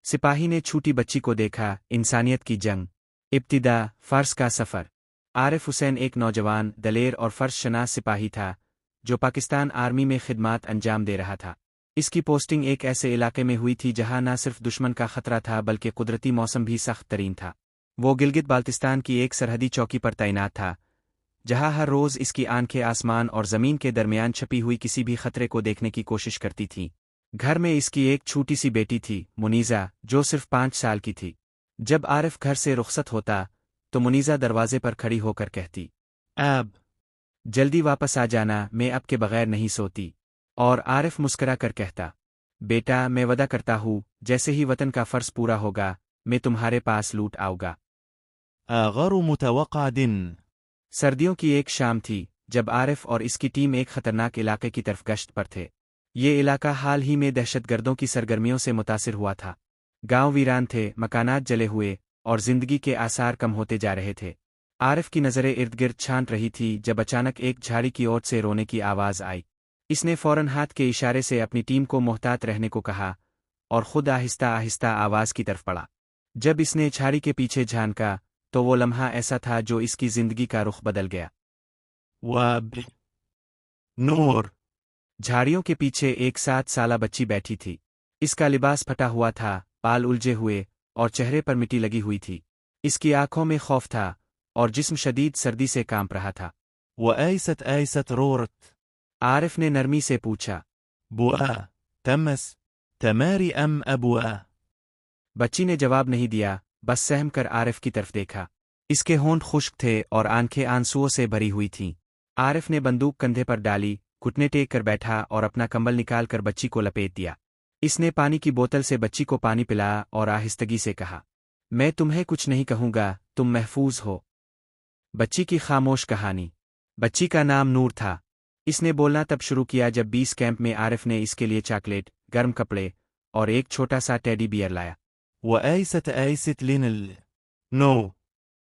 सिपाही ने छूटी बच्ची को देखा। इंसानियत की जंग। इब्तिदा, फ़र्ज का सफ़र। आरिफ हुसैन एक नौजवान, दलेर और फ़र्ज शनास सिपाही था जो पाकिस्तान आर्मी में खिदमात अंजाम दे रहा था। इसकी पोस्टिंग एक ऐसे इलाके में हुई थी जहां न सिर्फ दुश्मन का खतरा था बल्कि कुदरती मौसम भी सख्त तरीन था। वो गिलगित बाल्तिस्तान की एक सरहदी चौकी पर तैनात था, जहां हर रोज़ इसकी आंखें आसमान और ज़मीन के दरमियान छपी हुई किसी भी खतरे को देखने की कोशिश करती थीं। घर में इसकी एक छोटी सी बेटी थी, मुनीज़ा, जो सिर्फ 5 साल की थी। जब आरिफ घर से रुखसत होता तो मुनीज़ा दरवाजे पर खड़ी होकर कहती, अब जल्दी वापस आ जाना, मैं अब के बगैर नहीं सोती। और आरिफ मुस्करा कर कहता, बेटा, मैं वदा करता हूँ, जैसे ही वतन का फ़र्ज पूरा होगा मैं तुम्हारे पास लूट आऊँगा। غير متوقع. सर्दियों की एक शाम थी जब आरिफ और इसकी टीम एक खतरनाक इलाके की तरफ गश्त पर थे। ये इलाका हाल ही में दहशतगर्दों की सरगर्मियों से मुतासिर हुआ था। गांव वीरान थे, मकानात जले हुए और जिंदगी के आसार कम होते जा रहे थे। आरिफ की नज़रें इर्द गिर्द छांट रही थी जब अचानक एक झाड़ी की ओर से रोने की आवाज़ आई। इसने फौरन हाथ के इशारे से अपनी टीम को मोहतात रहने को कहा और खुद आहिस्ता आहिस्ता आवाज़ की तरफ बढ़ा। जब इसने झाड़ी के पीछे झांका तो वो लम्हा ऐसा था जो इसकी जिंदगी का रुख बदल गया। وب نور. झाड़ियों के पीछे एक 7 साला बच्ची बैठी थी। इसका लिबास फटा हुआ था, बाल उलझे हुए और चेहरे पर मिट्टी लगी हुई थी। इसकी आंखों में खौफ था और जिस्म शदीद सर्दी से कांप रहा था। وآيست رورت. आरिफ ने नरमी से पूछा, بؤا تمس تماري أم أبؤا. बच्ची ने जवाब नहीं दिया, बस सहम कर आरिफ की तरफ देखा। इसके होंठ खुश्क थे और आंखें आंसुओं से भरी हुई थीं। आरिफ ने बंदूक कंधे पर डाली, घुटने टेक कर बैठा और अपना कंबल निकाल कर बच्ची को लपेट दिया। इसने पानी की बोतल से बच्ची को पानी पिलाया और आहिस्तगी से कहा, मैं तुम्हें कुछ नहीं कहूँगा, तुम महफूज हो। बच्ची की खामोश कहानी। बच्ची का नाम नूर था। इसने बोलना तब शुरू किया जब 20 कैंप में आरिफ ने इसके लिए चॉकलेट, गर्म कपड़े और एक छोटा सा टेडी बियर लाया। وآيست لين. نو.